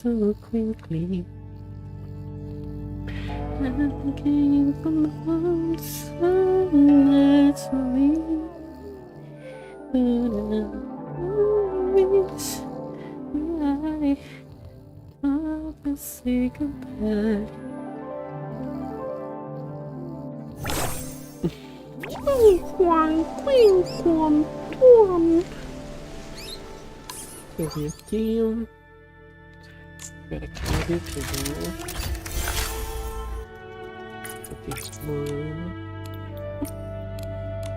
so quickly. Danqing belongs so naturally. But I wish I could say goodbye. Eu vim aqui. Espera aqui, pegou. Aqui, mano.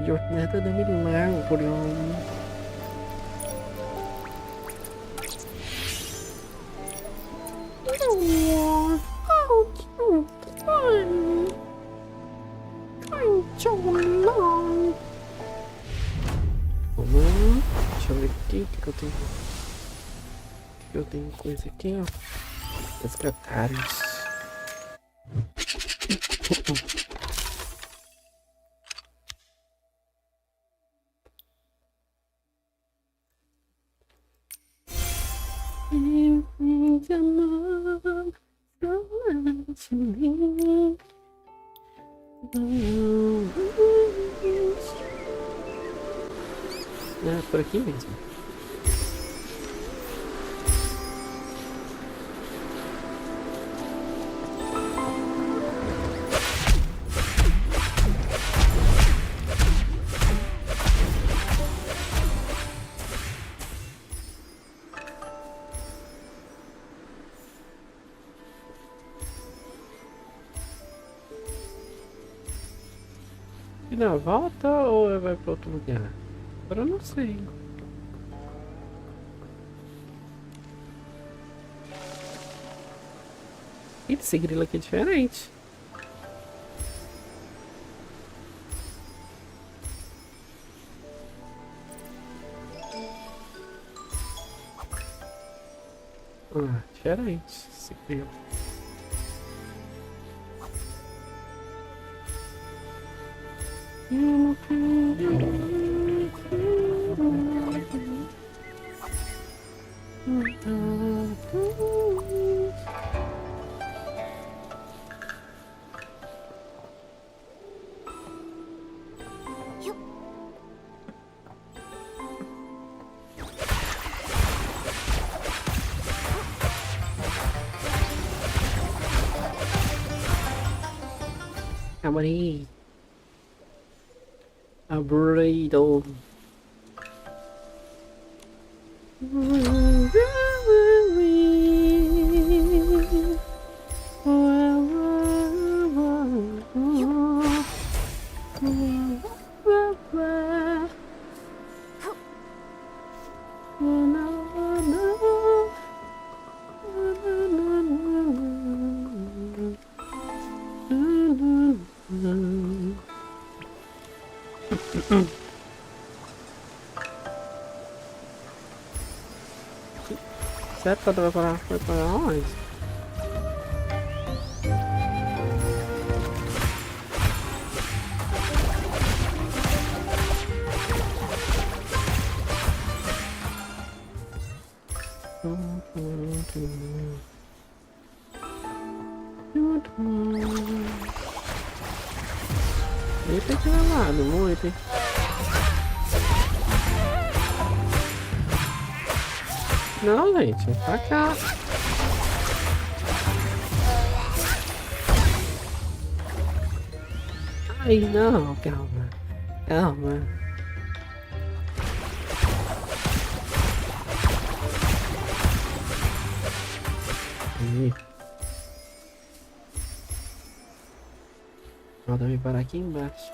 Jornada da milagre. Deixa eu ver aqui o que eu tenho. Eu tenho coisa aqui, ó. Secretários. É por aqui mesmo. E na volta ou vai para outro lugar? Agora eu não sei. E esse grilo aqui é diferente. Ah, diferente esse grilo. Abri. Abrido. Sério que eu foi para onde? Eita, que lavado, muito, hein? Não, gente, vem pra cá. Ai, não, calma. Calma. Aí. Falta me parar aqui embaixo.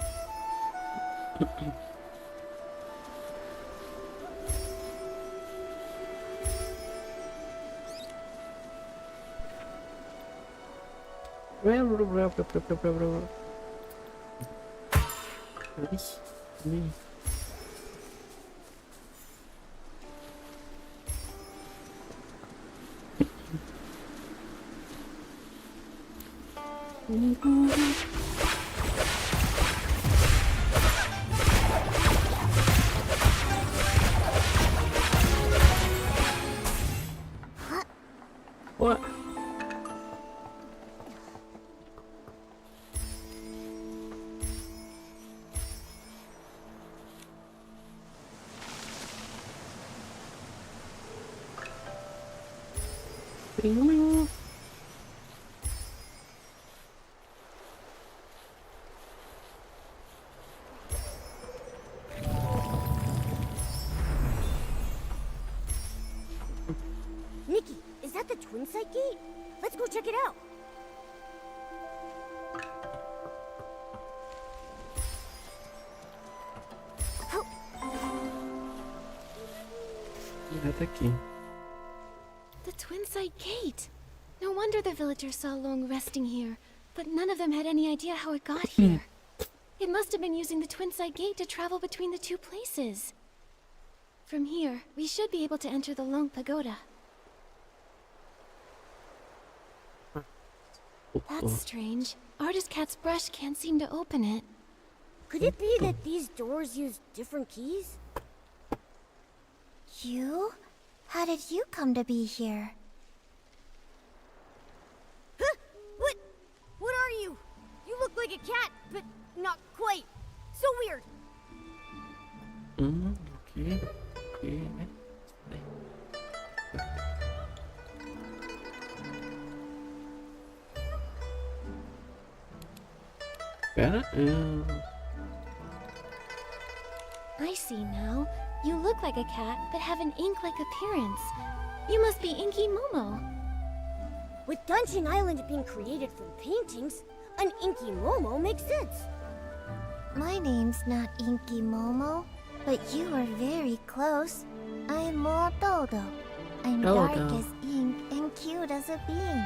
boa. Nikki, is that the twin site gate? Let's go check it out. Help. Nada aqui. The twin site gate. No wonder the villagers saw Long resting here, but none of them had any idea how it got here. It must have been using the twin site gate to travel between the two places. From here, we should be able to enter the Long Pagoda. That's strange. Artist Cat's brush can't seem to open it. Could it be that these doors use different keys? You? How did you come to be here? Huh? What? What are you? You look like a cat, but not quite. So weird. Aqui. Aqui, né? Pera. I see now. You look like a cat, but have an ink-like appearance. You must be Inky Momo. With Danqing Island being created from paintings, an Inky Momo makes sense. My name's not Inky Momo, but you are very close. I'm more Dodo. I'm dark Dodo. as ink and cute as a bean.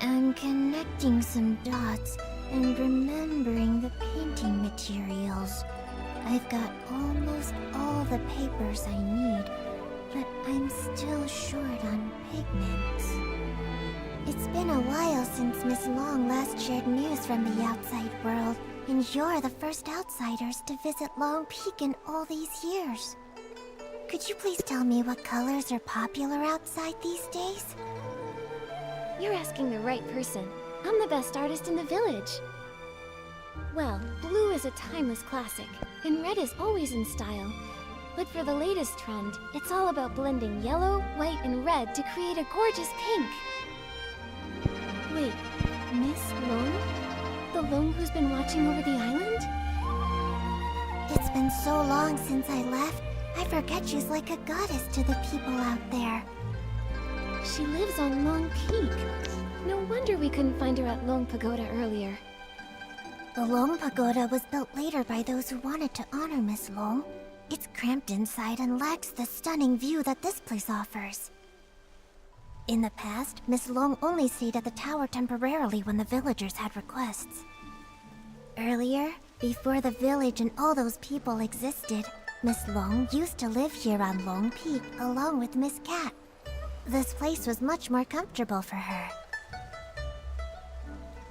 I'm connecting some dots and remembering the painting materials. I've got almost all the papers I need, but I'm still short on pigments. It's been a while since Miss Long last shared news from the outside world, and you're the first outsiders to visit Long Peak in all these years. Could you please tell me what colors are popular outside these days? You're asking the right person. I'm the best artist in the village. Well, blue is a timeless classic, and red is always in style. But for the latest trend, it's all about blending yellow, white, and red to create a gorgeous pink. Wait, Miss Long? The Long who's been watching over the island? It's been so long since I left, I forget she's like a goddess to the people out there. She lives on Long Peak. No wonder we couldn't find her at Long Pagoda earlier. The Long Pagoda was built later by those who wanted to honor Miss Long. It's cramped inside and lacks the stunning view that this place offers. In the past, Miss Long only stayed at the tower temporarily when the villagers had requests. Earlier, before the village and all those people existed, Miss Long used to live here on Long Peak along with Miss Cat. This place was much more comfortable for her.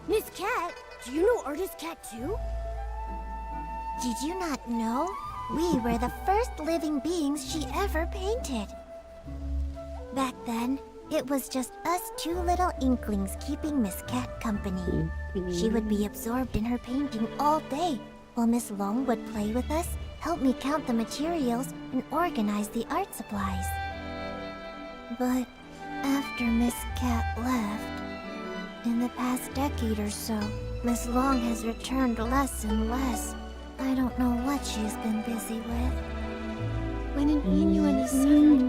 Miss Cat? Do you know Artist Cat too? Did you not know? We were the first living beings she ever painted. Back then, it was just us two little inklings keeping Miss Cat company. She would be absorbed in her painting all day, while Miss Long would play with us, help me count the materials, and organize the art supplies. But after Miss Cat left, in the past decade or so, Miss Long has returned less and less. I don't know what she's been busy with. When an Inuan is suffered,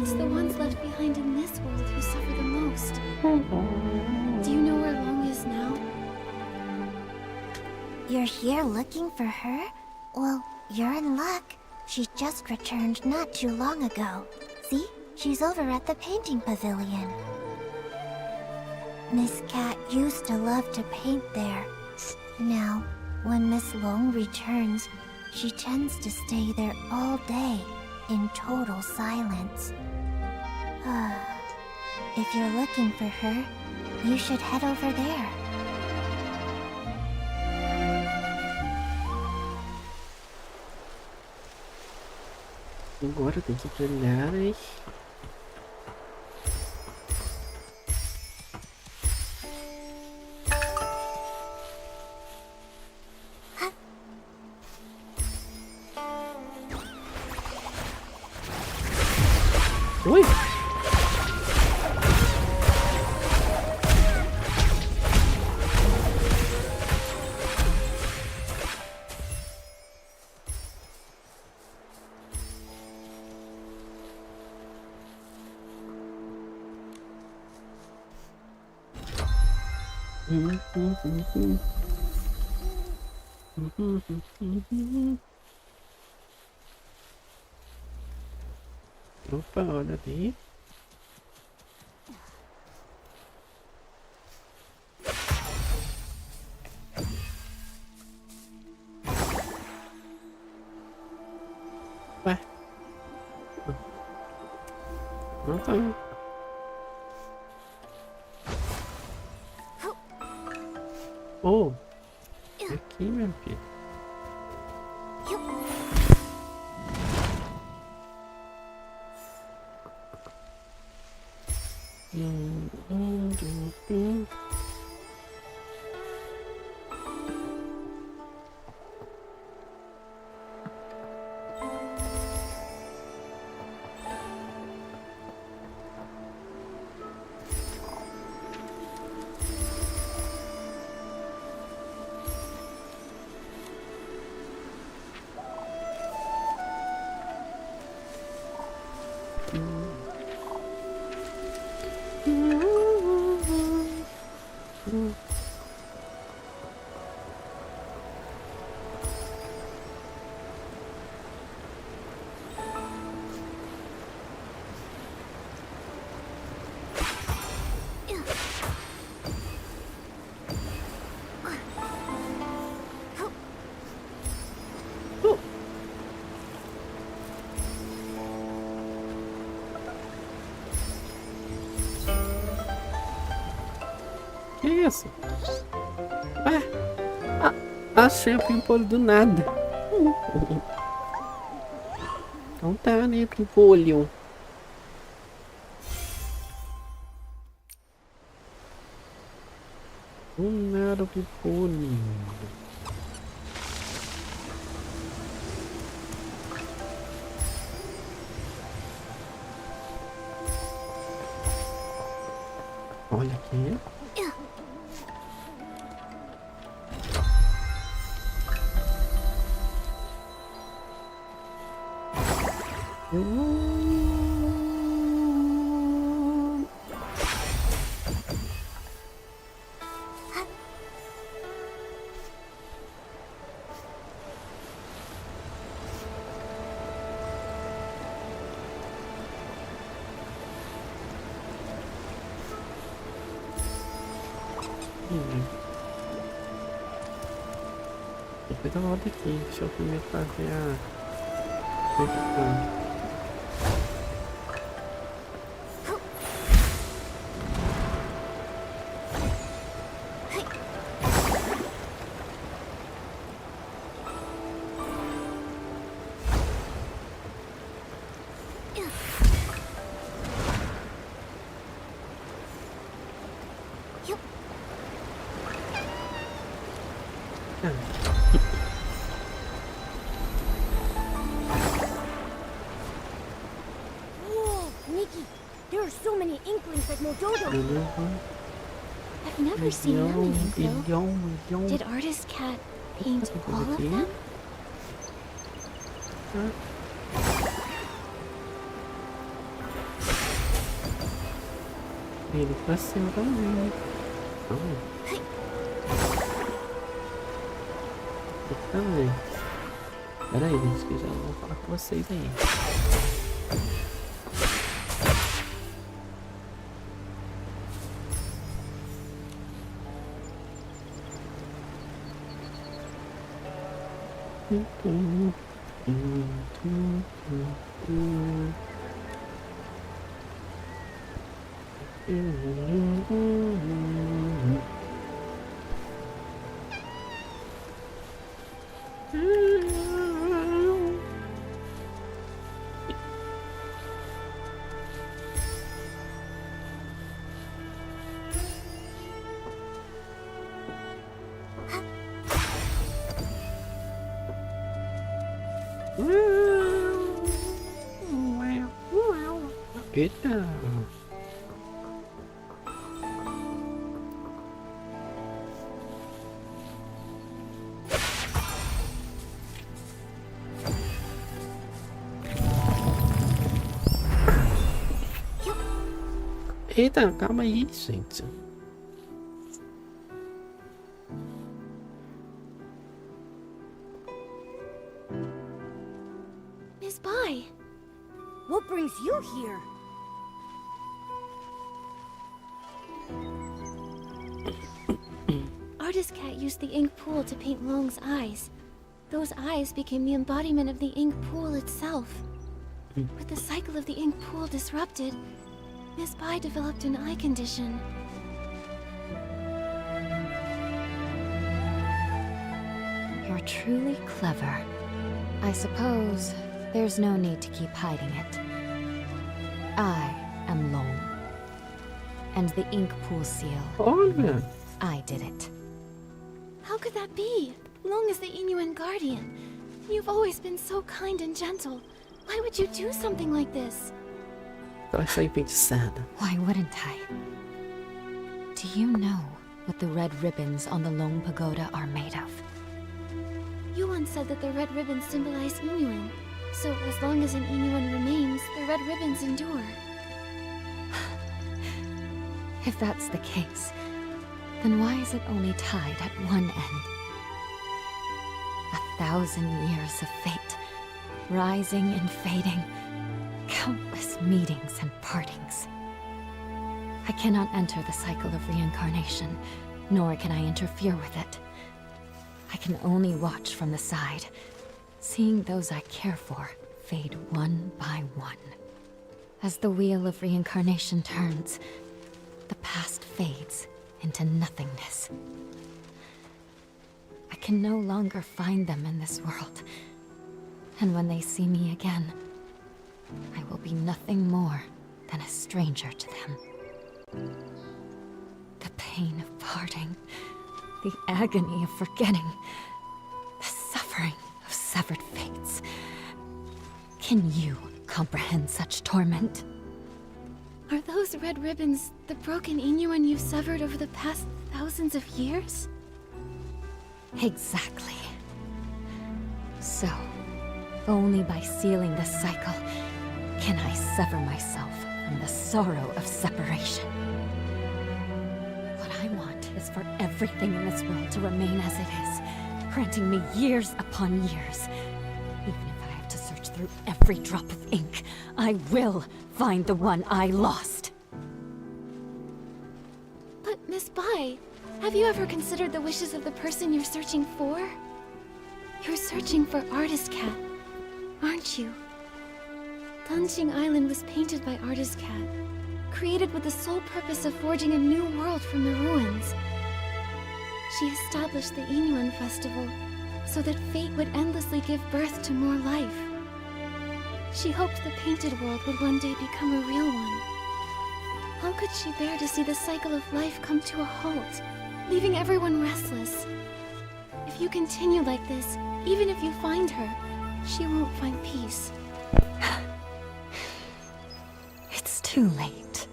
it's the ones left behind in this world who suffer the most. Do you know where Long is now? You're here looking for her? Well, you're in luck. She just returned not too long ago. See? She's over at the painting pavilion. Miss Cat used to love to paint there. Now, when Miss Long returns, she tends to stay there all day, in total silence. If you're looking for her, you should head over there. Agora tem que pegar e... Ui! Opa, olha ali. Ué. Não tá. Oh, aqui, meu filho. Que isso? Achei o pimpolho do nada. Então tá, né, pimpolho? Do nada o pimpolho. Olha aqui. Depois eu volto aqui. Deixa eu primeiro fazer a versão. Whoa, Nikki, there are so many inklings like Mododo. I've never seen them in though. Did Artist Cat paint all of them? Ele pra cima também. Eu também. Pera aí, gente, que já vou falar com vocês aí. Eita. Eita, calma aí, gente. Miss Bai, What brings you here? Artist Cat used the ink pool to paint Long's eyes. Those eyes became the embodiment of the ink pool itself. With the cycle of the ink pool disrupted, Miss Bai developed an eye condition. You're truly clever. I suppose there's no need to keep hiding it. I am Long. And the ink pool seal, Olha. I did it. How could that be? Long is the Inuan guardian. You've always been so kind and gentle. Why would you do something like this? Ela está enfeitiçada. Why wouldn't I? Do you know what the red ribbons on the Long Pagoda are made of? You once said that the red ribbons symbolize Inuan. So as long as an Inuan remains, the red ribbons endure. If that's the case, then why is it only tied at one end? 1,000 years of fate, rising and fading, countless meetings and partings. I cannot enter the cycle of reincarnation, nor can I interfere with it. I can only watch from the side, seeing those I care for fade one by one. As the wheel of reincarnation turns, the past fades into nothingness. I can no longer find them in this world, and when they see me again, I will be nothing more than a stranger to them. The pain of parting, the agony of forgetting, the suffering of severed fates. Can you comprehend such torment? Are those red ribbons the broken Inuan you've severed over the past thousands of years? Exactly. So, only by sealing the cycle can I sever myself from the sorrow of separation. What I want is for everything in this world to remain as it is, granting me years upon years. Even if I have to search through every drop of ink, I will find the one I lost. But Miss Bai, have you ever considered the wishes of the person you're searching for? You're searching for Artist Cat, aren't you? Danqing Island was painted by Artist Cat, created with the sole purpose of forging a new world from the ruins. She established the Inuan Festival so that fate would endlessly give birth to more life. She hoped the painted world would one day become a real one. How could she bear to see the cycle of life come to a halt, leaving everyone restless? If you continue like this, even if you find her, she won't find peace. It's too late.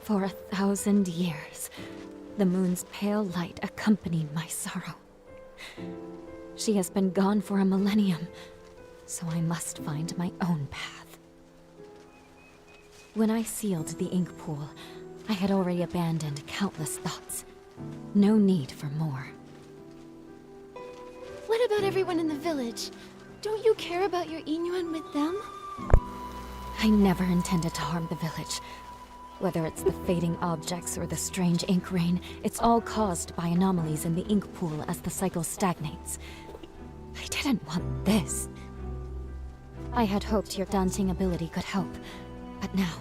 For 1,000 years, the moon's pale light accompanied my sorrow. She has been gone for a millennium, so I must find my own path. When I sealed the ink pool, I had already abandoned countless thoughts. No need for more. What about everyone in the village? Don't you care about your Inuan with them? I never intended to harm the village. Whether it's the fading objects or the strange ink rain, it's all caused by anomalies in the ink pool as the cycle stagnates. I didn't want this. I had hoped your dancing ability could help, but now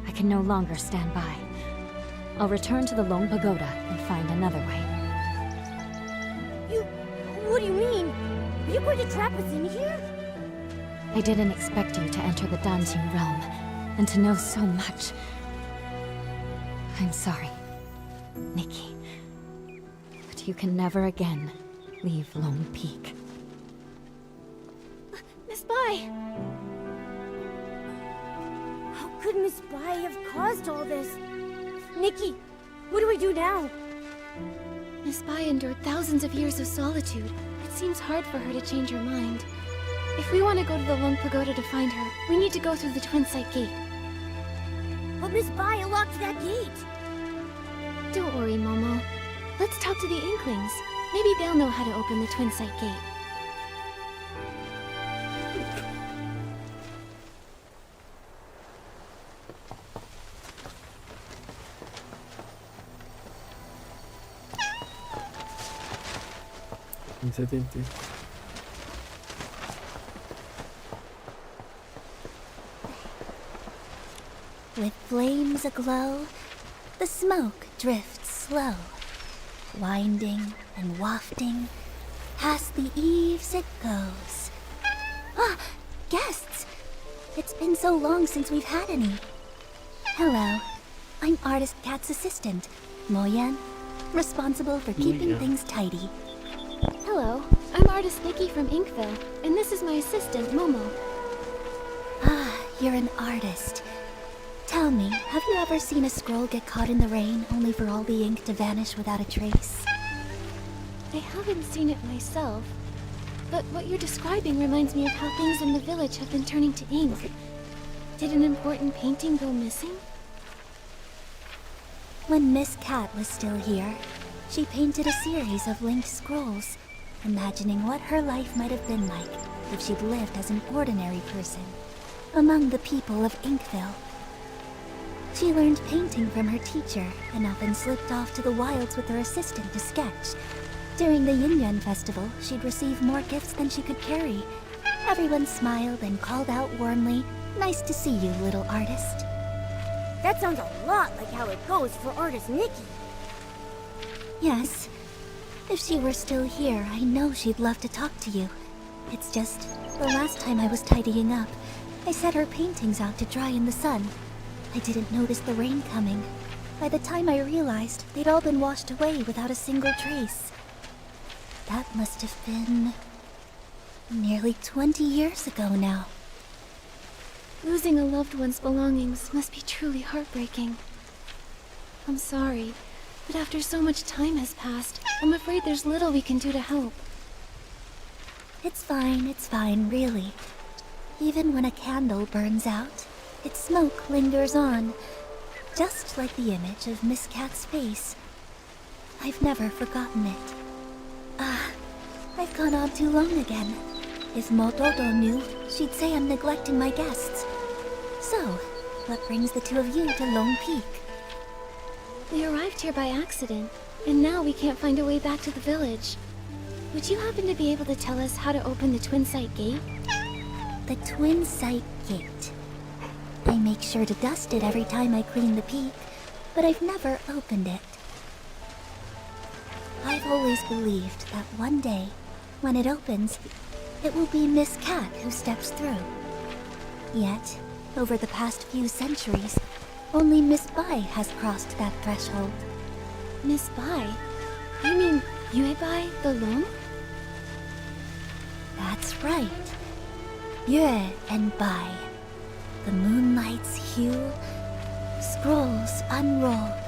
I can no longer stand by. I'll return to the Long Pagoda and find another way. What do you mean? Are you going to trap us in here? I didn't expect you to enter the dancing realm, and to know so much. I'm sorry, Nikki. But you can never again leave Lone Peak. Miss Bai! How could Miss Bai have caused all this? Nikki, what do we do now? Miss Bai endured thousands of years of solitude. It seems hard for her to change her mind. If we want to go to the Long Pagoda to find her, we need to go through the Twin Sight Gate. But Miss Bai locked that gate. Don't worry, Momo. Let's talk to the Inklings. Maybe they'll know how to open the Twin Sight Gate. With flames aglow, the smoke drifts slow, winding and wafting, past the eaves it goes. Ah, guests! It's been so long since we've had any. Hello, I'm Artist Cat's assistant, Moyan, responsible for keeping things tidy. Hello, I'm Artist Nikki from Inkville, and this is my assistant, Momo. Ah, you're an artist. Tell me, have you ever seen a scroll get caught in the rain only for all the ink to vanish without a trace? I haven't seen it myself, but what you're describing reminds me of how things in the village have been turning to ink. Did an important painting go missing? When Miss Cat was still here, she painted a series of linked scrolls, imagining what her life might have been like if she'd lived as an ordinary person among the people of Inkville. She learned painting from her teacher and often slipped off to the wilds with her assistant to sketch. During the Yin festival, she'd receive more gifts than she could carry. Everyone smiled and called out warmly, "Nice to see you, little artist." That sounds a lot like how it goes for Artist Nikki. Yes. If she were still here, I know she'd love to talk to you. It's just, the last time I was tidying up, I set her paintings out to dry in the sun. I didn't notice the rain coming. By the time I realized, they'd all been washed away without a single trace. That must have been nearly 20 years ago now. Losing a loved one's belongings must be truly heartbreaking. I'm sorry, but after so much time has passed, I'm afraid there's little we can do to help. It's fine, really. Even when a candle burns out, its smoke lingers on, just like the image of Miss Cat's face. I've never forgotten it. Ah, I've gone on too long again. If Mototo knew, she'd say I'm neglecting my guests. So, what brings the two of you to Lone Peak? We arrived here by accident, and now we can't find a way back to the village. Would you happen to be able to tell us how to open the Twin Sight Gate? The Twin Sight Gate. I make sure to dust it every time I clean the peak, but I've never opened it. I've always believed that one day, when it opens, it will be Miss Cat who steps through. Yet, over the past few centuries, only Miss Bai has crossed that threshold. Miss Bai? You mean Yue Bai, the Long? That's right. Yue and Bai. The moonlight's hue, scrolls unrolled,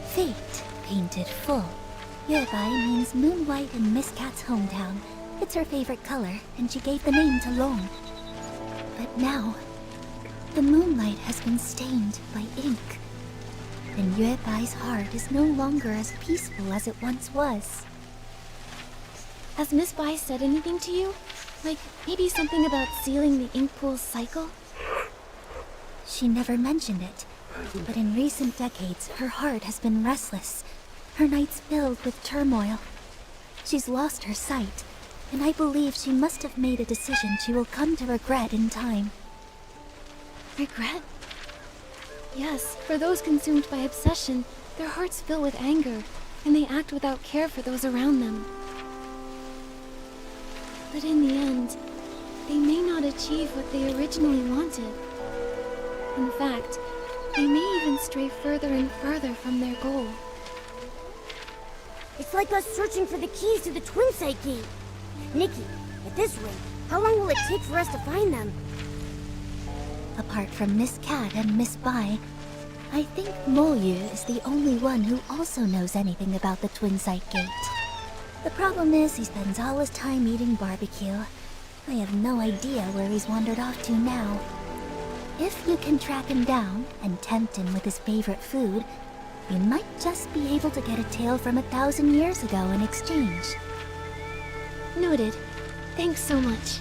fate painted full. Yue Bai means moon white in Miss Cat's hometown. It's her favorite color, and she gave the name to Long. But now, the moonlight has been stained by ink, and Yue Bai's heart is no longer as peaceful as it once was. Has Miss Bai said anything to you? Like, maybe something about sealing the ink pool's cycle? She never mentioned it, but in recent decades, her heart has been restless, her nights filled with turmoil. She's lost her sight, and I believe she must have made a decision she will come to regret in time. Regret? Yes, for those consumed by obsession, their hearts fill with anger, and they act without care for those around them. But in the end, they may not achieve what they originally wanted. In fact, they may even stray further and further from their goal. It's like us searching for the keys to the Twin Sight Gate. Nikki, at this rate, how long will it take for us to find them? Apart from Miss Cat and Miss Bai, I think Molyu is the only one who also knows anything about the Twin Sight Gate. The problem is he spends all his time eating barbecue. I have no idea where he's wandered off to now. If you can track him down and tempt him with his favorite food, you might just be able to get a tale from 1,000 years ago in exchange. Noted. Thanks so much.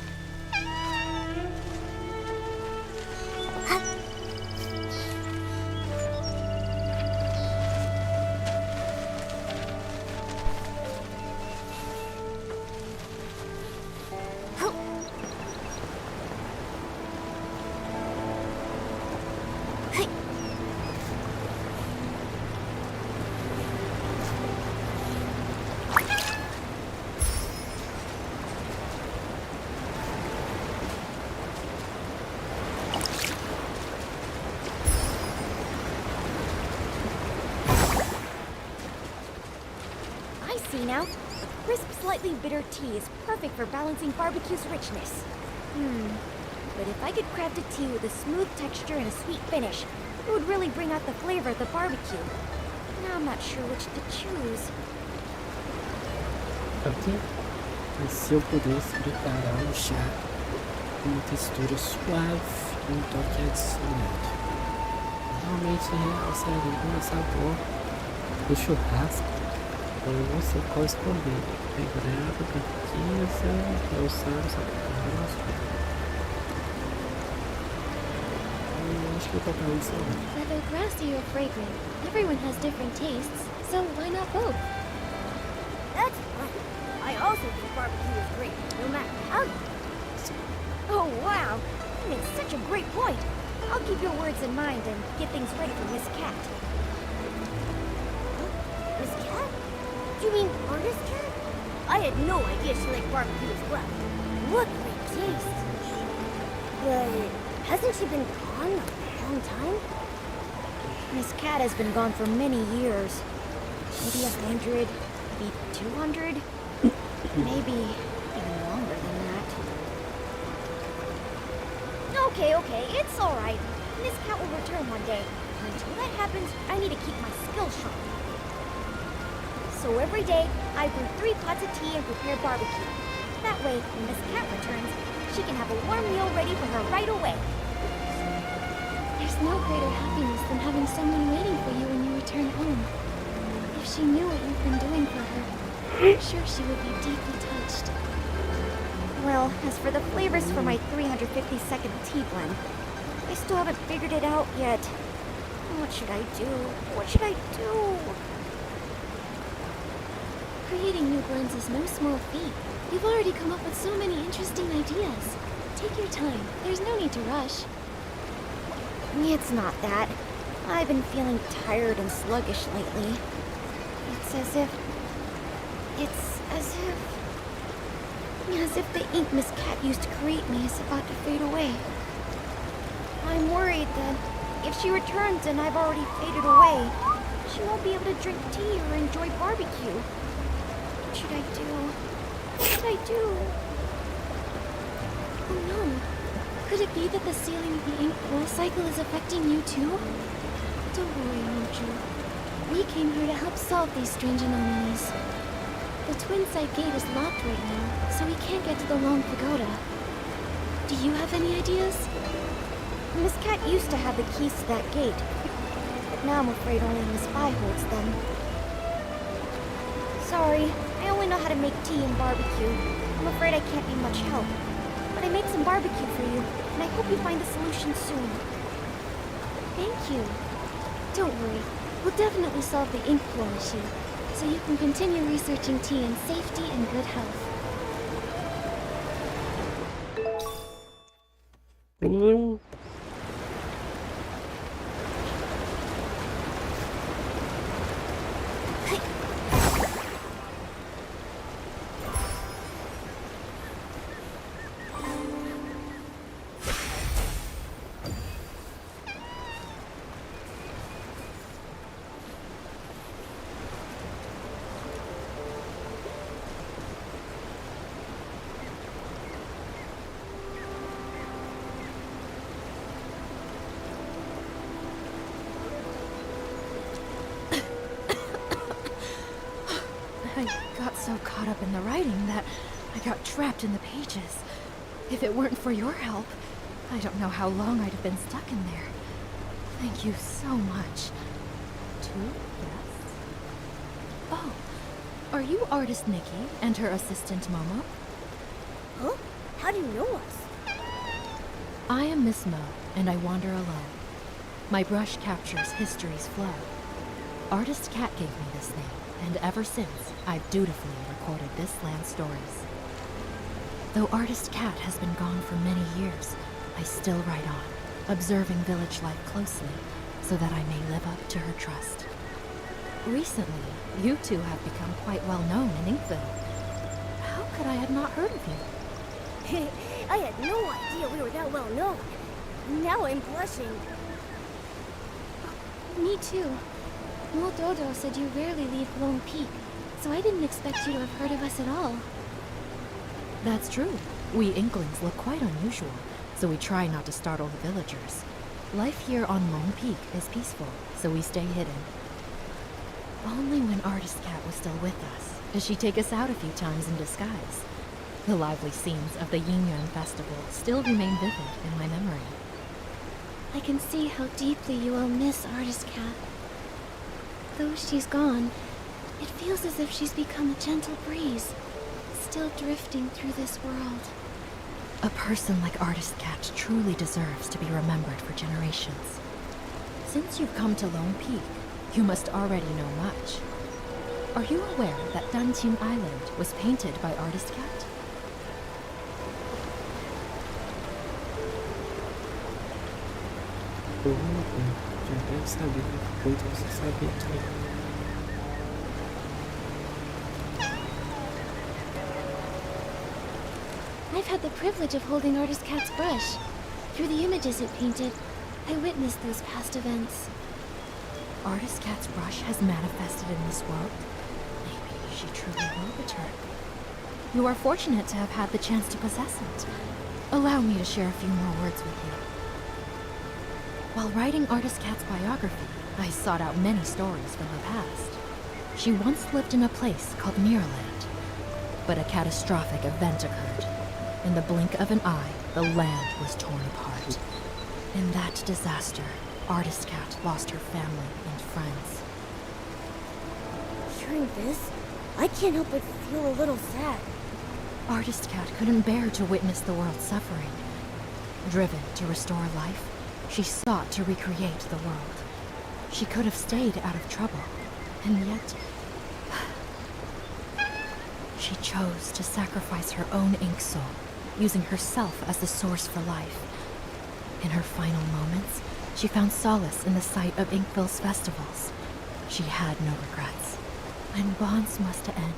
See now? A crisp, slightly bitter tea is perfect for balancing barbecue's richness. But if I could craft a tea with a smooth texture and a sweet finish, it would really bring out the flavor of the barbecue. Now I'm not sure which to choose. Aqui, e se eu pudesse preparar um chá com uma textura suave e um toque adicionado, realmente realçaria o sabor do churrasco. Eu não sei qual escolher. Pegrado, carquisa, calçado, sapato. Acho que eu vou botar isso aí. Whether grassy or fragrant, everyone has different tastes, so why not both? That's right. I also think barbecue is great, no matter how you do it. Oh, wow. You made such a great point. I'll keep your words in mind and get things ready for Miss Cat. Miss Cat? Do you mean Artist Cat? I had no idea she liked barbecue as well. What great taste. But hasn't she been gone a long time? Miss Cat has been gone for many years. Maybe 100, maybe 200, maybe even longer than that. Okay, it's alright. Miss Cat will return one day. Until that happens, I need to keep my skills sharp. So every day, I brew 3 pots of tea and prepare barbecue. That way, when Miss Cat returns, she can have a warm meal ready for her right away. There's no greater happiness than having someone waiting for you when you return home. If she knew what you've been doing for her, I'm sure she would be deeply touched. Well, as for the flavors for my 350-second tea blend, I still haven't figured it out yet. What should I do? What should I do? Creating new blends is no small feat. You've already come up with so many interesting ideas. Take your time. There's no need to rush. It's not that. I've been feeling tired and sluggish lately. It's as if the ink Miss Cat used to create me is about to fade away. I'm worried that if she returns and I've already faded away, she won't be able to drink tea or enjoy barbecue. What should I do? What should I do? Oh no. Could it be that the sealing of the ink flow cycle is affecting you too? Don't worry, Mojo. We came here to help solve these strange anomalies. The Twin Sight Gate is locked right now, so we can't get to the Long Pagoda. Do you have any ideas? Miss Cat used to have the keys to that gate, but now I'm afraid only Miss Bai holds them. Sorry, I only know how to make tea and barbecue. I'm afraid I can't be much help. But I made some barbecue for you, and I hope you find a solution soon. Thank you. Don't worry, we'll definitely solve the ink flow issue, so you can continue researching tea in safety and good health. caught up in the writing that I got trapped in the pages. If it weren't for your help, I don't know how long I'd have been stuck in there. Thank you so much. 2 guests? Oh, are you artist Nikki and her assistant Momo? Huh? How do you know us? I am Miss Mo, and I wander alone. My brush captures history's flow. Artist Cat gave me this name, and ever since, I've dutifully recorded this land's stories. Though Artist Cat has been gone for many years, I still write on, observing village life closely, so that I may live up to her trust. Recently, you two have become quite well known in Inkville. How could I have not heard of you? I had no idea we were that well known. Now I'm blushing. Me too. Moldodo said you rarely leave Lone Peak, so I didn't expect you to have heard of us at all. That's true. We Inklings look quite unusual, so we try not to startle the villagers. Life here on Lone Peak is peaceful, so we stay hidden. Only when Artist Cat was still with us did she take us out a few times in disguise. The lively scenes of the Yin-Yuan festival still remain vivid in my memory. I can see how deeply you all miss Artist Cat. Though she's gone, it feels as if she's become a gentle breeze, still drifting through this world. A person like Artist Cat truly deserves to be remembered for generations. Since you've come to Lone Peak, you must already know much. Are you aware that Danqing Island was painted by Artist Cat? Já deve saber quanto você sabe também. I've had the privilege of holding Artist Cat's brush. Through the images it painted, I witnessed those past events. Artist Cat's brush has manifested in this world. Maybe she truly will return. You are fortunate to have had the chance to possess it. Allow me to share a few more words with you. While writing Artist Cat's biography, I sought out many stories from her past. She once lived in a place called Mirrorland, but a catastrophic event occurred. In the blink of an eye, the land was torn apart. In that disaster, Artist Cat lost her family and friends. Hearing this, I can't help but feel a little sad. Artist Cat couldn't bear to witness the world suffering. Driven to restore life, she sought to recreate the world. She could have stayed out of trouble, and yet she chose to sacrifice her own ink soul, using herself as the source for life. In her final moments, she found solace in the sight of Inkville's festivals. She had no regrets. When bonds must end,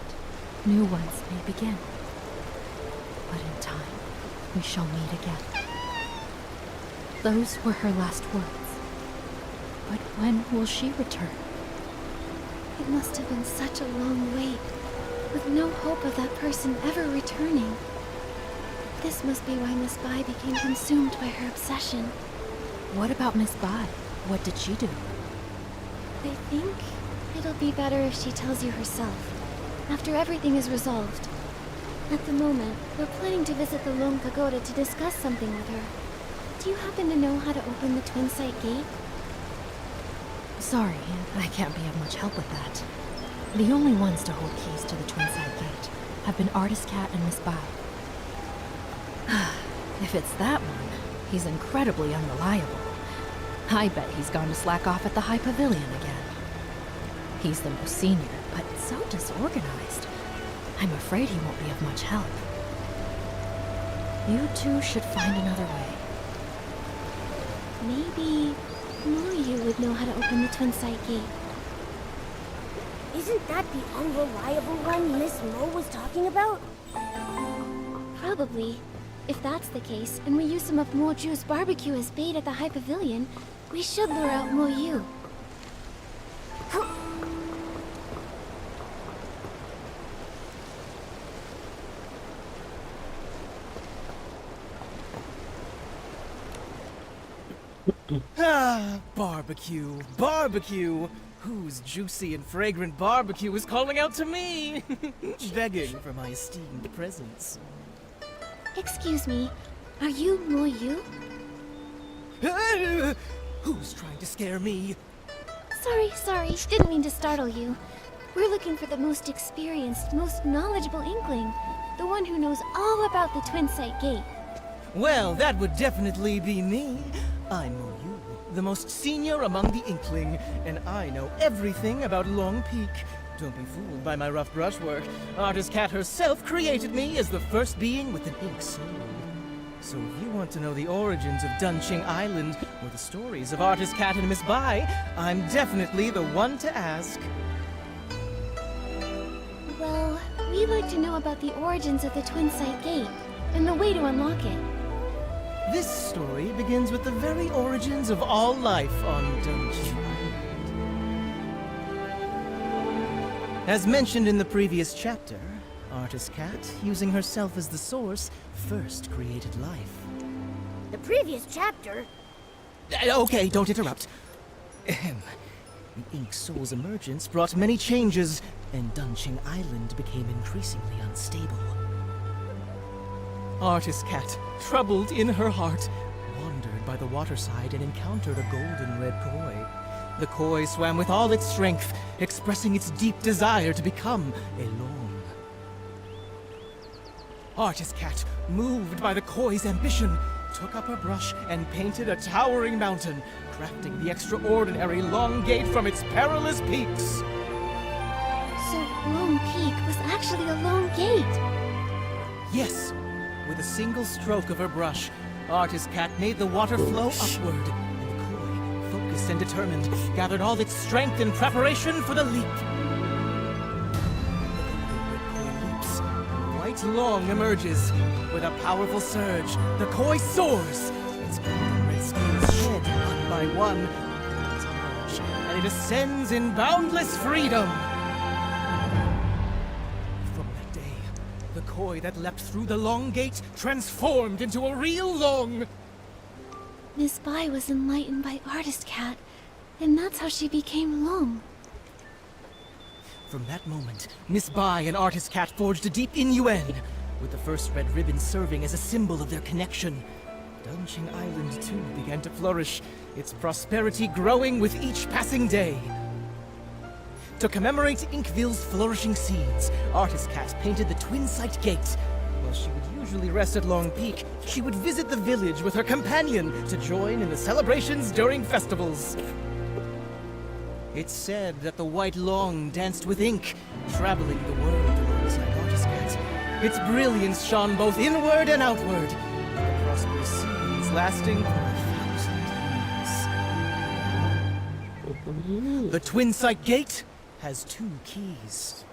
new ones may begin. But in time, we shall meet again. Those were her last words. But when will she return? It must have been such a long wait, with no hope of that person ever returning. This must be why Miss Bai became consumed by her obsession. What about Miss Bai? What did she do? I think it'll be better if she tells you herself, after everything is resolved. At the moment, we're planning to visit the Lone Pagoda to discuss something with her. Do you happen to know how to open the Twin Sight Gate? Sorry, I can't be of much help with that. The only ones to hold keys to the Twin Sight Gate have been Artist Cat and Miss Bai. If it's that one, he's incredibly unreliable. I bet he's gone to slack off at the High Pavilion again. He's the most senior, but so disorganized. I'm afraid he won't be of much help. You two should find another way. Maybe Moyu would know how to open the Twin Sight Gate. Isn't that the unreliable one Miss Mo was talking about? Probably. If that's the case, and we use some of Moju's barbecue as bait at the High Pavilion, we should lure out Moyu. Ah, barbecue, barbecue. Whose juicy and fragrant barbecue is calling out to me? Begging for my esteemed presence. Excuse me, are you Moyu? Who's trying to scare me? Sorry, didn't mean to startle you. We're looking for the most experienced, most knowledgeable Inkling. The one who knows all about the Twin Sight Gate. Well, that would definitely be me. I'm Moyu, the most senior among the Inkling, and I know everything about Long Peak. Don't be fooled by my rough brushwork. Artist Cat herself created me as the first being with an ink soul. So if you want to know the origins of Danqing Island, or the stories of Artist Cat and Miss Bai, I'm definitely the one to ask. Well, we'd like to know about the origins of the Twin Sight Gate, and the way to unlock it. This story begins with the very origins of all life on Danqing Island. As mentioned in the previous chapter, Artist Cat, using herself as the source, first created life. The previous chapter? Okay, don't interrupt. Ahem. The Ink Soul's emergence brought many changes, and Danqing Island became increasingly unstable. Artist Cat, troubled in her heart, wandered by the waterside and encountered a golden red koi. The koi swam with all its strength, expressing its deep desire to become a long. Artist Cat, moved by the koi's ambition, took up her brush and painted a towering mountain, crafting the extraordinary Long Gate from its perilous peaks. So Long Peak was actually a long gate. Yes, with a single stroke of her brush, Artist Cat made the water flow upward, and the koi, focused and determined, gathered all its strength in preparation for the leap. The koi leaps. White Long emerges. With a powerful surge, the koi soars. Its golden red scales shed one by one. Its emerge, and it ascends in boundless freedom. From that day, the koi that leapt through the Long Gate transformed into a real Long. Miss Bai was enlightened by Artist Cat, and that's how she became Long. From that moment, Miss Bai and Artist Cat forged a deep innuendo, with the first red ribbon serving as a symbol of their connection. Danqing Island, too, began to flourish, its prosperity growing with each passing day. To commemorate Inkville's flourishing seeds, Artist Cat painted the Twin Sight Gate. While she would usually rest at Long Peak, she would visit the village with her companion to join in the celebrations during festivals. It's said that the White Long danced with ink, traveling the world alongside Artist Cat. Its brilliance shone both inward and outward, with the prosperous scenes lasting for 1,000 years. The Twin Sight Gate has 2 keys.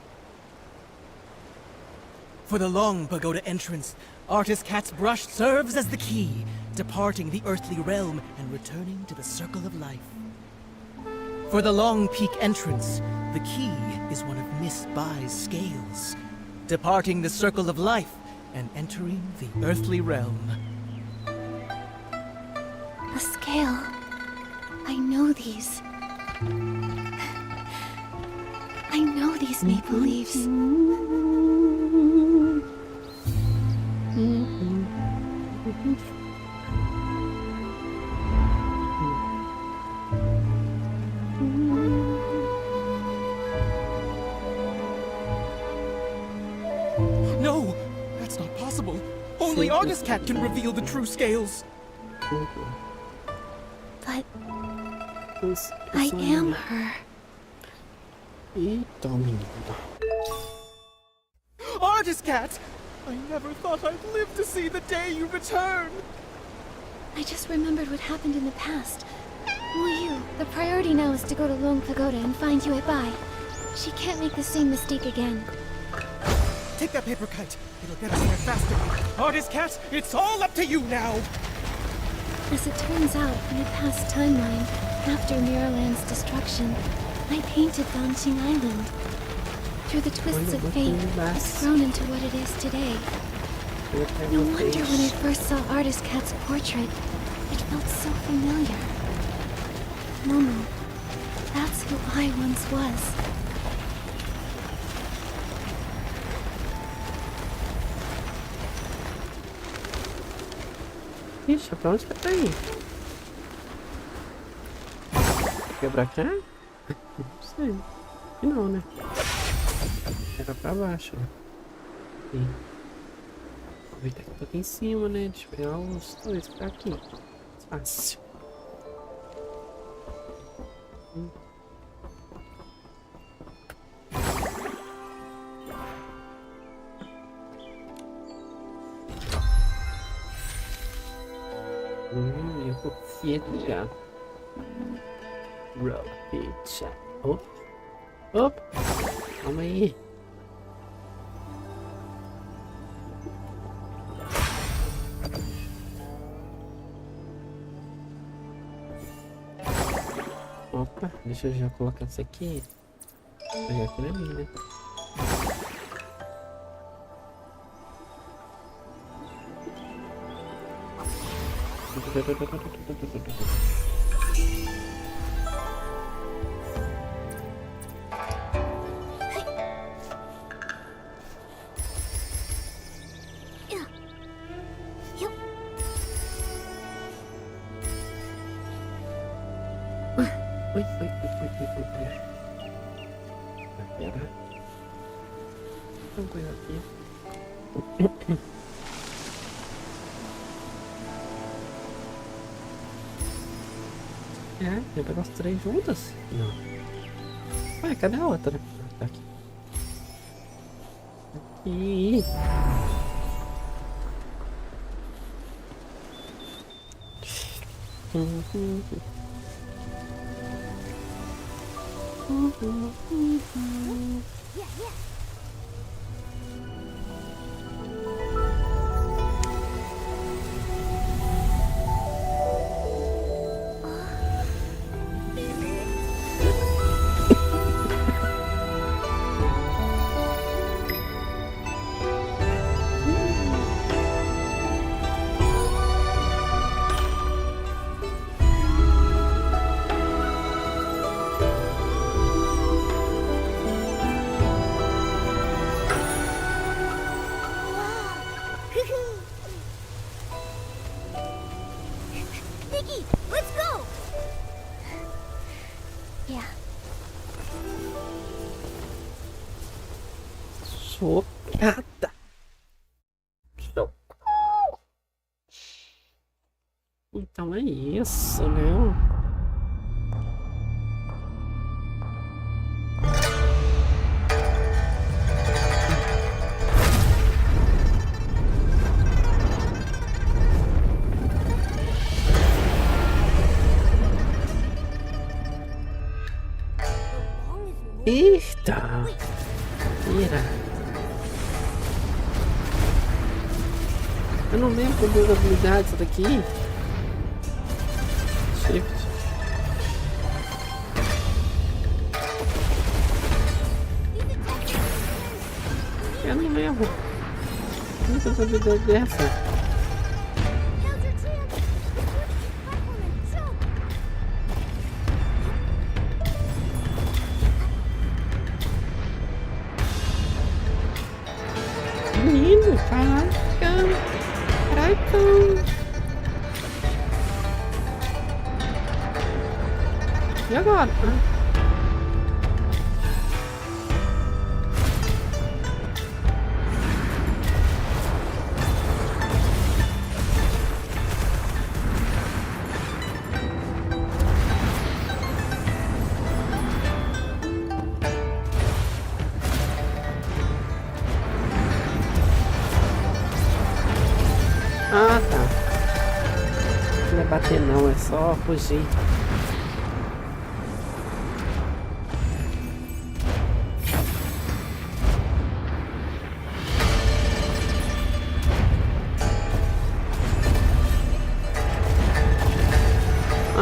For the Long Pagoda entrance, Artist Cat's brush serves as the key, departing the earthly realm and returning to the circle of life. For the Long Peak entrance, the key is one of Miss Bai's scales, departing the circle of life and entering the earthly realm. A scale. I know these. I know these maple leaves. No! That's not possible! Only Artist Cat can reveal the true scales! But I am her. Eita, menina. Artist Cat! I never thought I'd live to see the day you return! I just remembered what happened in the past. Moyu, the priority now is to go to Long Pagoda and find Yue Bai. She can't make the same mistake again. Take that paper kite. It'll get us there faster. Artist Cat, it's all up to you now! As it turns out, in the past timeline, after Mirrorland's destruction, I painted Danqing Island. Through the twists of fate, it's grown into what it is today. No wonder when I first saw Artist Cat's portrait, it felt so familiar. Momo, That's who I once was. Ixi, pra onde que tá aí? Quebrar cá? Não sei. E não, né? Era pra baixo, ó. E... aproveitar que eu tô aqui em cima, né? Deixa eu pegar os dois que tá aqui. Fácil. Eu vou fechar. Fechar. Opa. Opa. Calma aí. Opa, deixa eu já colocar isso aqui. Pegar aquilo ali, né? Oi. Pera. Uma coisa aqui. Eu pegar as três juntas? Não. Ué, cadê a outra? Tá aqui. Aqui. Nikki, let's go! Yeah. Chocada. Então é isso, né? Eita! Mira! Eu não lembro como as habilidades daqui. Shift. Eu não lembro. Muitas habilidades dessa. Menino, caraca. E agora? Ah, tá. Não é bater não, é só fugir.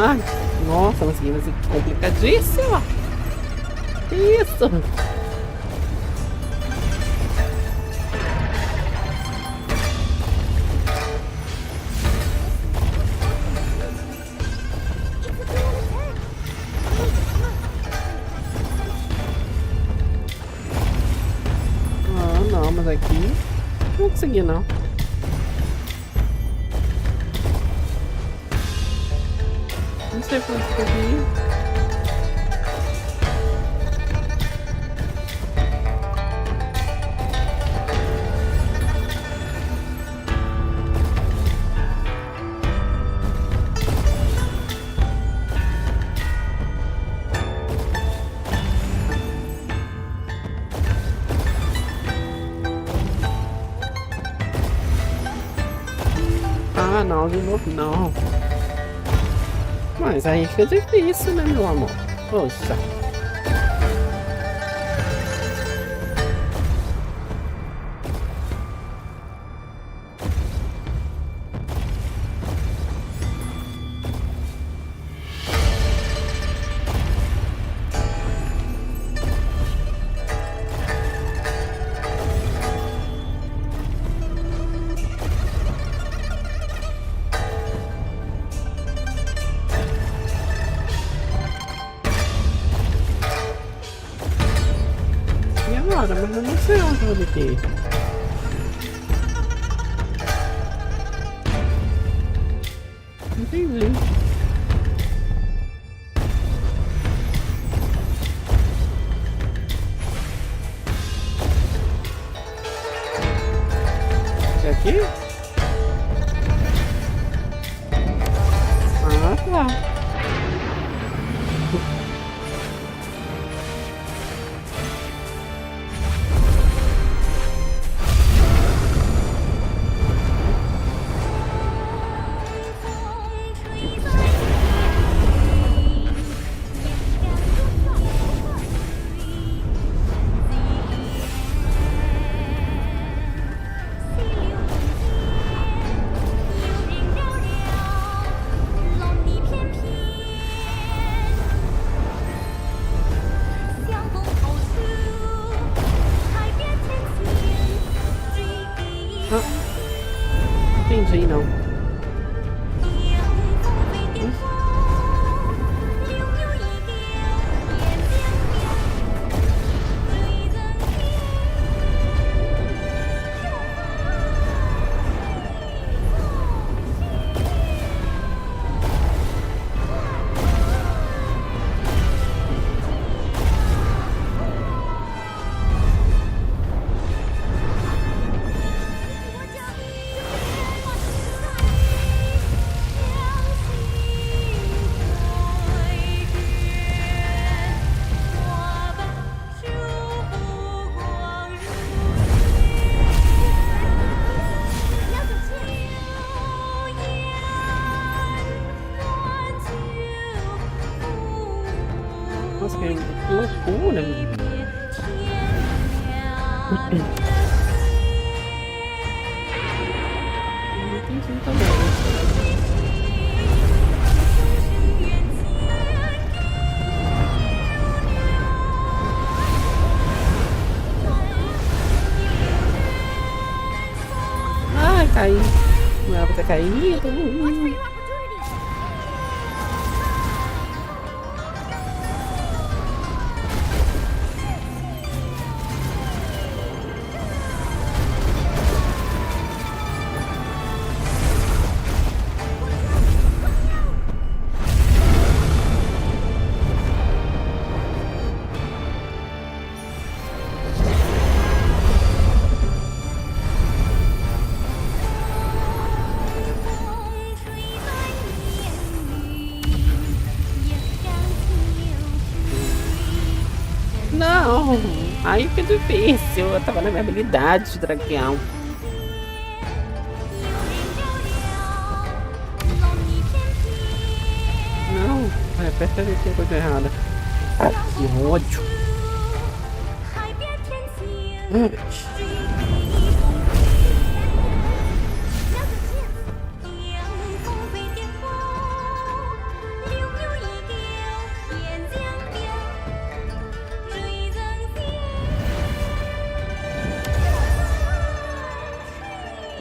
Ai, nossa, mas aqui vai ser complicadíssimo. Que isso? aqui. Não vou conseguir, não. Não sei pra onde que eu vim. Ah, não, de novo não. Mas aí fica difícil, né, meu amor? Poxa. Mas eu não sei onde eu vou ter. Entendi. É aqui? Ah, tá. Entendi, não. Nossa, que loucura, menino. Não entendi também. Ai, caí. Não era pra ter caído. Não, aí fica difícil. Eu tava na minha habilidade de dragão. Não, aperta ali, tem coisa errada. Ah, que ódio.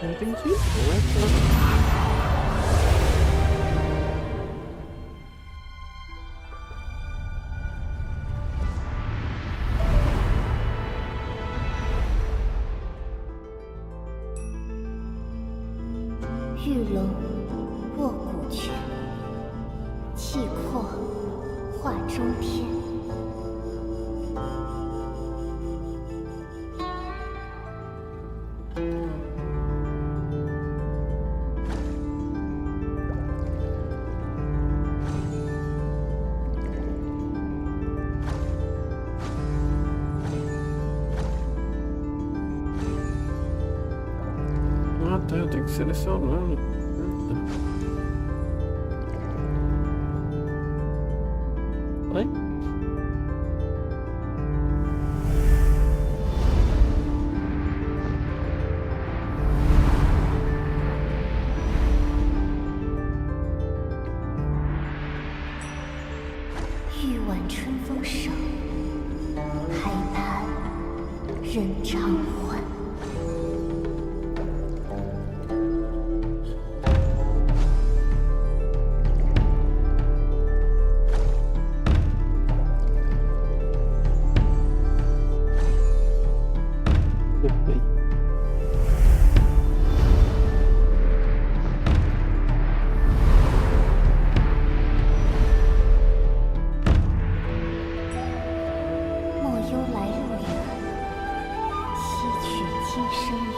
Não entendi. Não é só. 龙卧古泉，气阔化中天。Ah, tá, eu tenho que selecionar. Oi?欲挽春风手，还盼人长还。莫忧来路远，西去今生缘。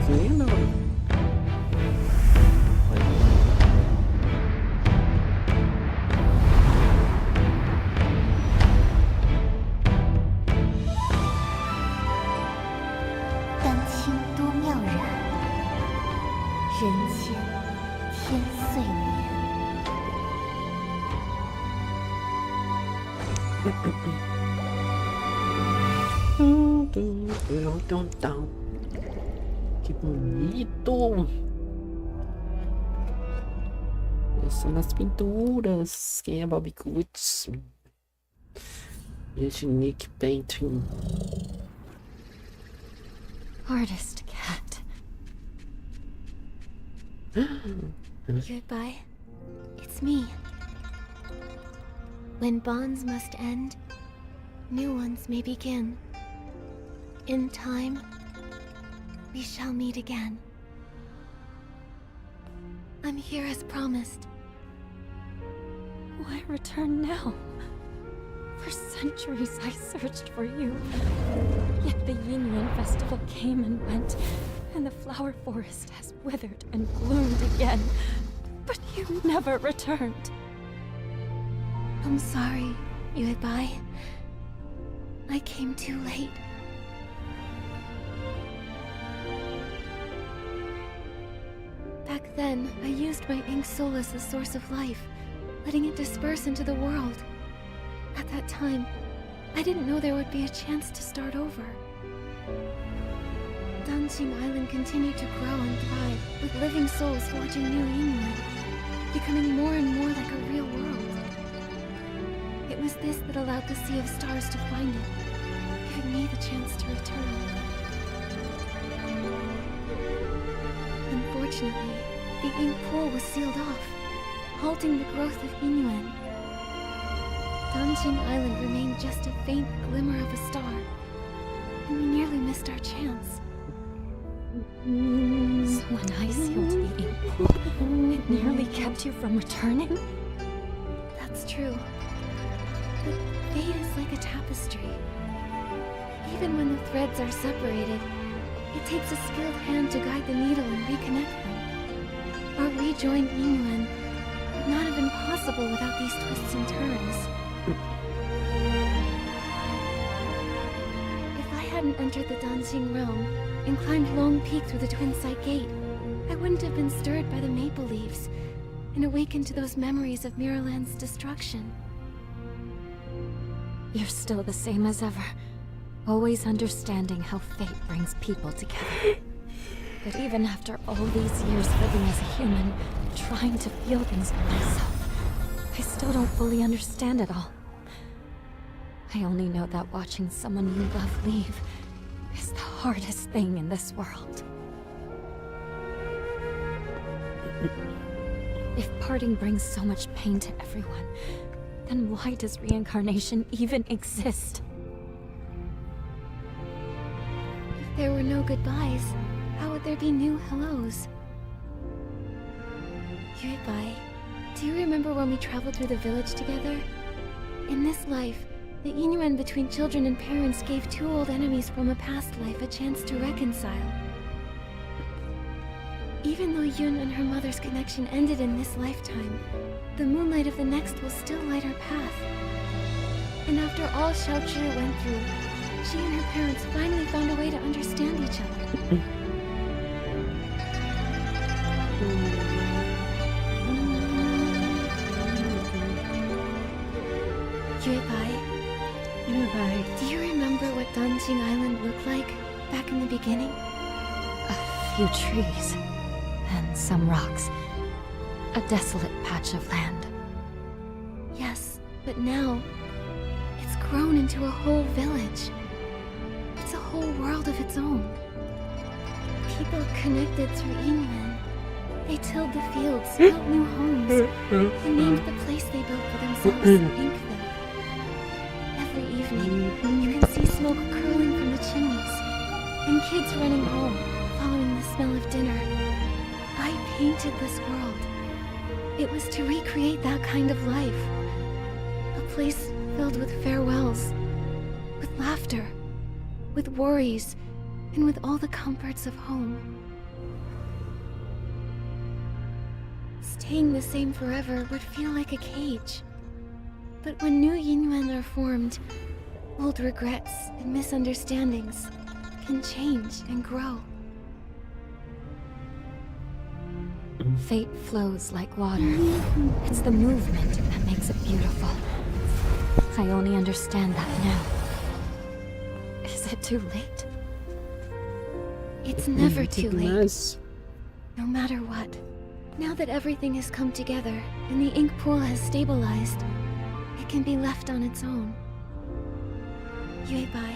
Vendo?丹青多妙然，人间天岁年。Que bonito! Essas são as pinturas. Quem é Bob Kutz? Infinity Nikki painting. Artist cat. Goodbye. It's me. When bonds must end, new ones may begin. In time, we shall meet again. I'm here as promised. Why return now? For centuries I searched for you. Yet the Yuan festival came and went, and the flower forest has withered and bloomed again. But you never returned. I'm sorry, Yuebai. I came too late. Back then, I used my ink soul as the source of life, letting it disperse into the world. At that time, I didn't know there would be a chance to start over. Danqing Island continued to grow and thrive, with living souls forging new Yingwen, becoming more and more like a real world. It was this that allowed the Sea of Stars to find it, giving me the chance to return. Unfortunately, the ink pool was sealed off, halting the growth of Yingwen. Danqing Island remained just a faint glimmer of a star, and we nearly missed our chance. So when I sealed the ink pool, it nearly kept you from returning? That's true. But fate is like a tapestry. Even when the threads are separated, it takes a skilled hand to guide the needle and reconnect them. Our rejoined Yingwen would not have been possible without these twists and turns. If I hadn't entered the Danqing realm and climbed Long Peak through the Twin Side Gate, I wouldn't have been stirred by the maple leaves and awakened to those memories of Mirrorland's destruction. You're still the same as ever, always understanding how fate brings people together. But even after all these years living as a human, trying to feel things for myself, I still don't fully understand it all. I only know that watching someone you love leave is the hardest thing in this world. If parting brings so much pain to everyone, then why does reincarnation even exist? If there were no goodbyes, how would there be new hellos? Yui-bai, do you remember when we traveled through the village together? In this life, the innuendo between children and parents gave two old enemies from a past life a chance to reconcile. Even though Yun and her mother's connection ended in this lifetime, the moonlight of the next will still light our path. And after all Xiaozhi went through, she and her parents finally found a way to understand each other. Yui-bai, do you remember what Danqing Island looked like back in the beginning? A few trees, and some rocks. A desolate patch of land. Yes, but now, it's grown into a whole village. It's a whole world of its own. People connected through innuendo. They tilled the fields, built new homes, and named the place they built for themselves Inkville. Every evening, you can see smoke curling from the chimneys, and kids running home, following the smell of dinner. I painted this world. It was to recreate that kind of life. A place filled with farewells, with laughter, with worries, and with all the comforts of home. Staying the same forever would feel like a cage. But when new innuendo are formed, old regrets and misunderstandings can change and grow. Fate flows like water. It's the movement that makes it beautiful. I only understand that now. Is it too late? It's never too late. No matter what. Now that everything has come together and the ink pool has stabilized, it can be left on its own. Yui-bai,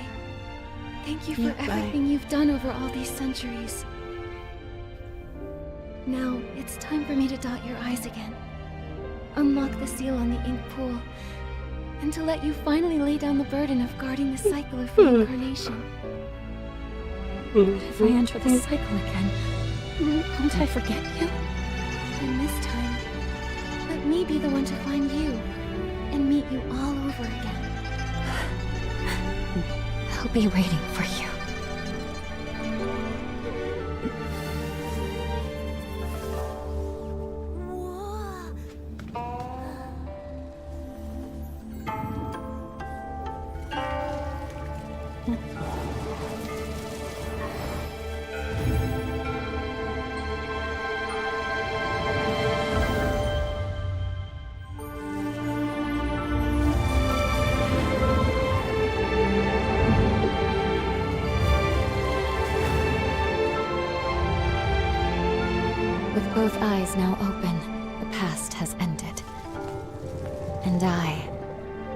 thank you for everything you've done over all these centuries. Now, it's time for me to dot your I's again. Unlock the seal on the ink pool, and to let you finally lay down the burden of guarding the cycle of reincarnation. If I enter the cycle again, won't I forget you? And this time, let me be the one to find you, and meet you all over again. I'll be waiting for you. With both eyes now open, the past has ended. And I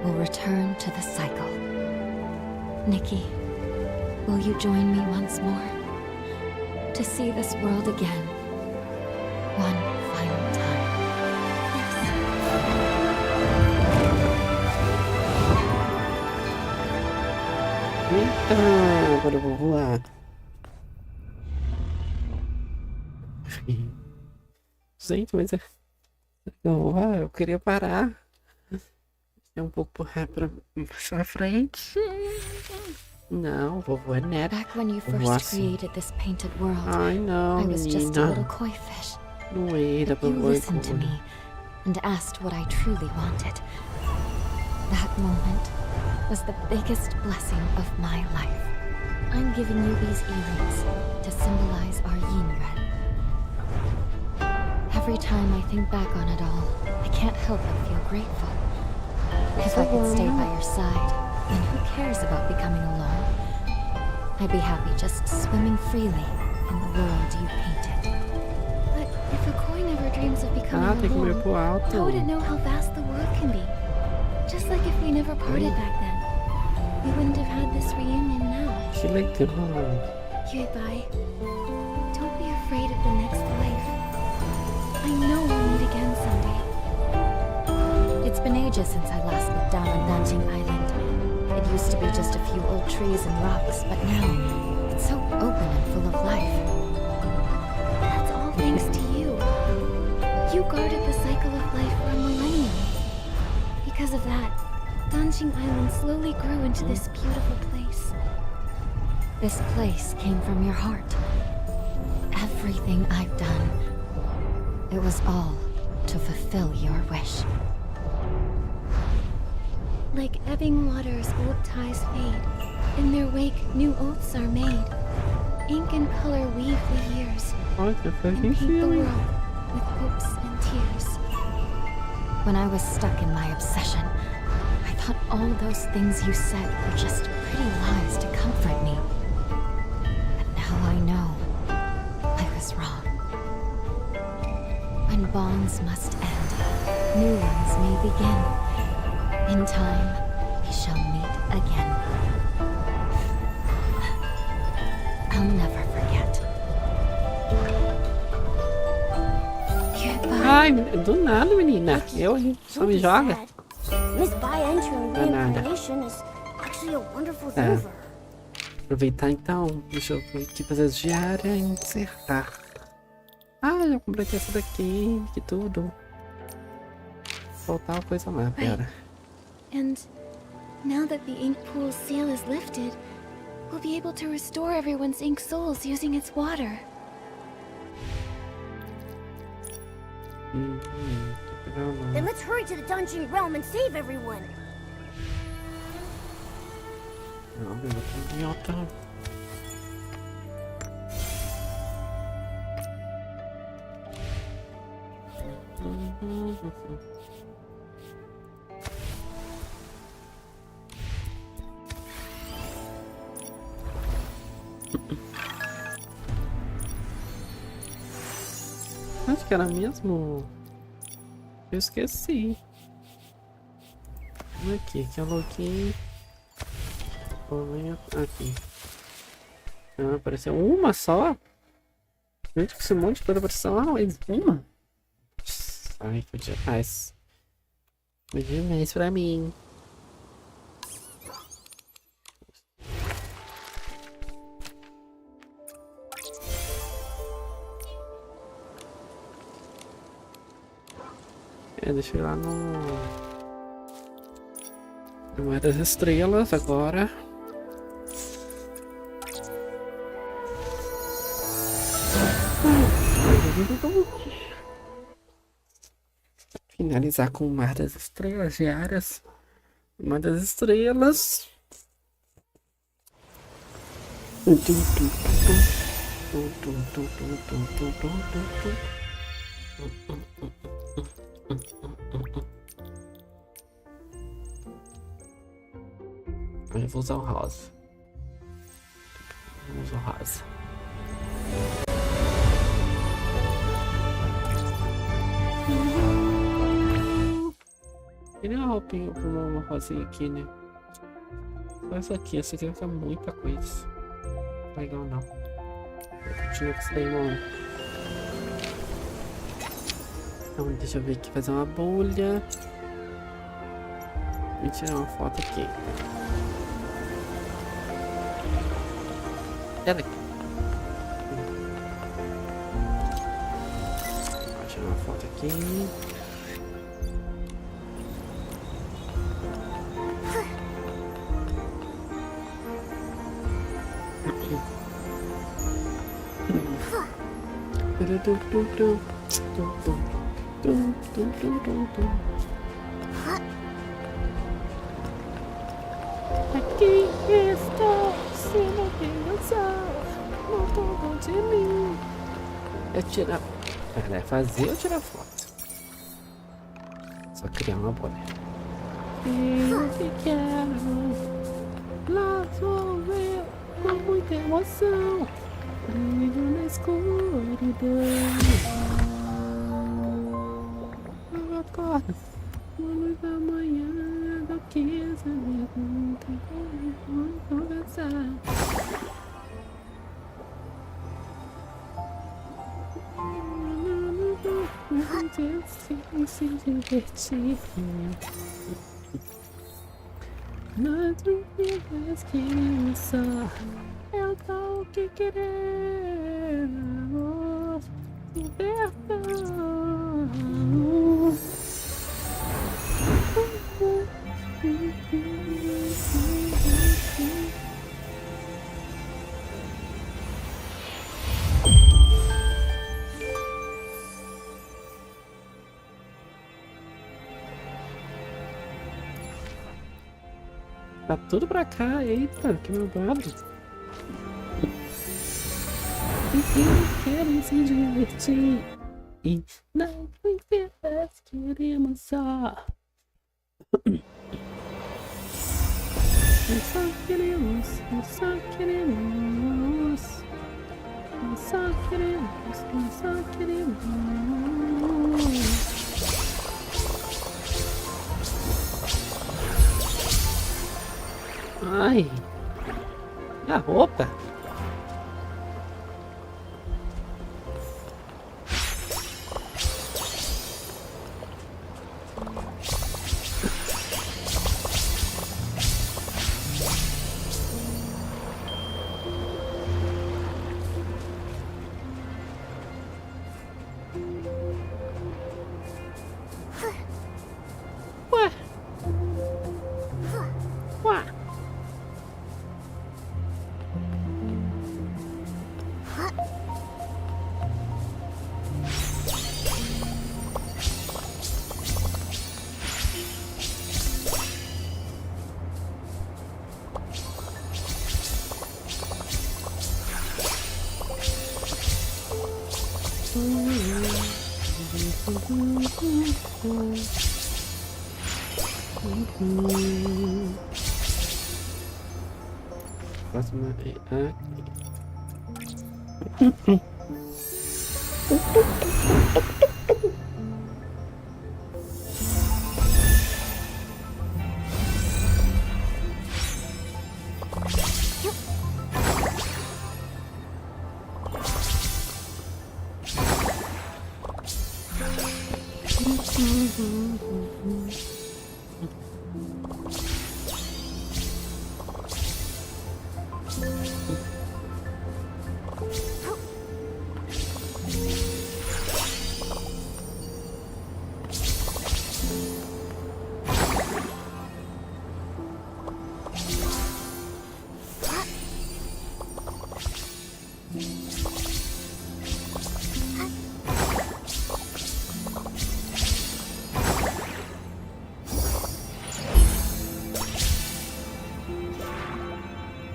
will return to the cycle. Nikki, will you join me once more? To see this world again, one final time. Eita, agora eu vou voar. Gente, mas eu queria parar. É um pouco pra frente. Não, vou voar neta. Back when you first created this painted world, Ai, não, I was just a little menina. koi fish. Não era pra You voar listened to me and asked what I truly wanted. That moment was the biggest blessing of my life. I'm giving you these earrings to symbolize our yin-yuan. Every time I think back on it all, I can't help but feel grateful. If I could stay by your side, then who cares about becoming alone? I'd be happy just swimming freely in the world you painted. But if a koi never dreams of becoming Ah, tem que ir alone, pro alto. how would it know how vast the world can be? Just like if we never parted back then. we wouldn't have had this reunion now. Que legal. Goodbye. Don't be afraid of the next life. I know we'll meet again someday. It's been ages since I last looked down on Danqing Island. It used to be just a few old trees and rocks, but now it's so open and full of life. That's all thanks to you. You guarded the cycle of life for a millennium. Because of that, Danqing Island slowly grew into this beautiful place. This place came from your heart. Everything I've done, it was all to fulfill your wish. Like ebbing waters, old ties fade. In their wake, new oaths are made. Ink and color weave the years, Olha, foi and paint the filme. world with hopes and tears. When I was stuck in my obsession, I thought all those things you said were just pretty lies to comfort me. But now I know I was wrong. When bonds must end, new ones may begin. In time, we shall meet again. I'll never forget. Goodbye. Ai, do nada, menina. Eu só me joga. Miss Bai entering Não é nada. reincarnation is actually a wonderful É. thing for her. Aproveitar então. Deixa eu aqui fazer as diárias e encerrar. Ah, já completei essa daqui. Que tudo. Faltava coisa lá, pera. And now that the ink pool's seal is lifted, we'll be able to restore everyone's ink souls using its water. Then let's hurry to the Danqing realm and save everyone. Não, eu vou em alta. Acho que era mesmo. Eu esqueci. Aqui, que é o login. Aqui. Ah, apareceu uma só? Gente, com esse monte de coisa apareceu. Ah, mas uma? Ai, podia mais. Podia mais pra mim. Deixa eu ir lá no... Não é das estrelas agora. Finalizar com o Mar das Estrelas diárias. O Mar das Estrelas. Eu vou usar o rosa. Vou usar o rosa. Queria uma roupinha com uma rosinha aqui, né? Só essa aqui vai ficar muita coisa. Legal não. Eu continuo com isso daí, mano. Então, deixa eu ver aqui, fazer uma bolha. E tirar uma foto aqui. Olha aqui. Vou tirar uma foto aqui. Aqui estou, se não tem noção, não tomam de mim. É tirar. É fazer ou tirar foto? Só criar uma bolha. Eu te quero, lá vou eu, com muita emoção. Brilho na escuridão. Eu acordo, uma luz da manhã, da quis saber como conversar. Se divertir. Nós vidas queremos só. É o tal que queremos. Versão. Tá tudo pra cá, eita, que malvado. Querem se divertir. E nós vidas queremos só. Nós só queremos, nós só queremos. Nós só queremos, nós só queremos. Ai, a roupa. Próxima é aqui.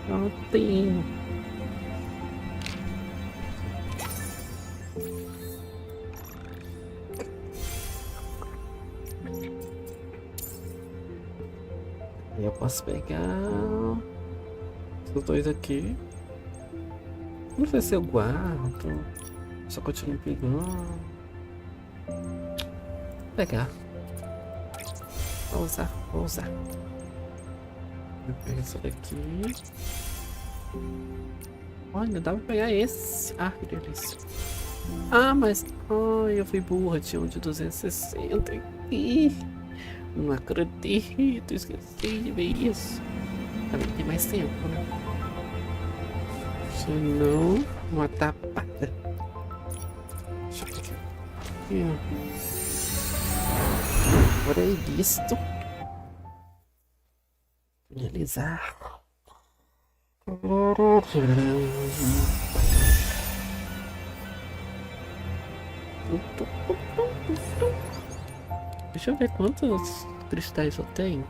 Prontinho. Eu posso pegar os dois aqui. Não sei se eu guardo. Só continuo pegando. Vou pegar. Vou usar, vou usar. Vou pegar isso daqui. Olha, dá pra pegar esse. Ah, que delícia. Ah, mas... Ai, eu fui burra. Tinha um de 260 aqui. Não acredito. Esqueci de ver isso. Também tem mais tempo, né? Se não, uma tapada. Deixa eu pegar aqui, ó. Agora é isto. Finalizar. Deixa eu ver quantos cristais eu tenho.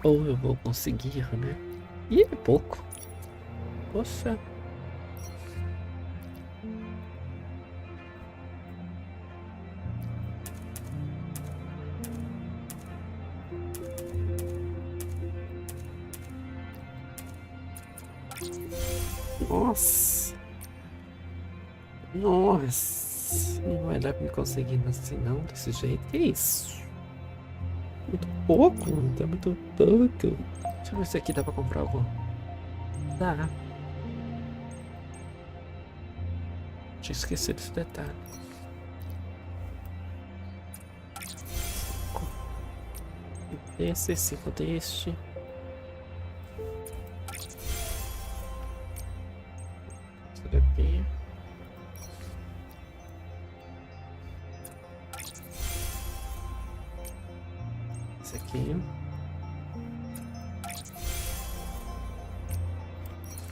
Ou eu vou conseguir, né? Ih, é pouco. Poxa. Nossa. Nossa. Não vai dar pra me conseguir assim não, desse jeito. Que isso? Muito pouco, tá muito pouco. Deixa eu ver se aqui dá pra comprar algum. Dá. Tinha esquecido esse detalhe. Esse, 5 deste. Esse daqui. Esse aqui.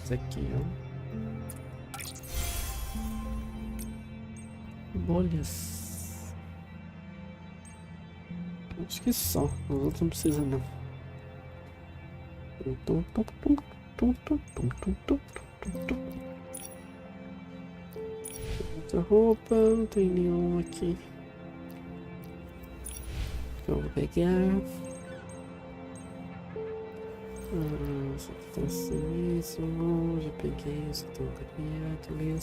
Esse aqui, ó. Bolhas. Acho que só. Os outros não precisam não. Outra roupa. Não tem nenhum aqui. Eu vou pegar. Só que tá assim mesmo. Já peguei. Só tô criado.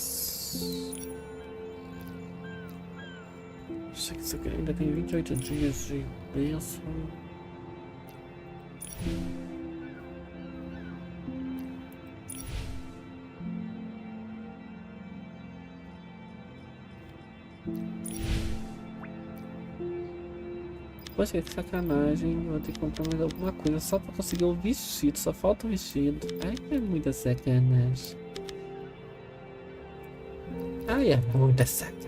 Acho que isso aqui ainda tem 28 dias de bênção. Poxa, que sacanagem. Vou ter que comprar mais alguma coisa só pra conseguir o vestido. Só falta o vestido. Ai, é muita sacanagem. Ai, é muita sacanagem.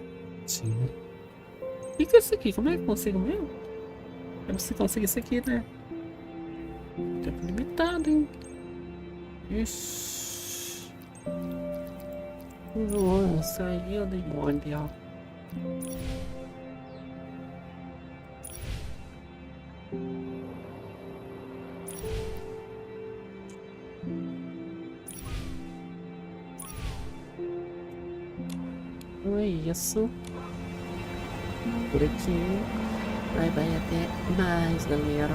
O que é isso aqui? Como é que eu consigo mesmo? Eu preciso conseguir isso aqui, né? Tempo limitado, hein? Ixi. Nossa, aí eu dei mole, ó. Não é isso. Por aqui. Vai até mais, galera.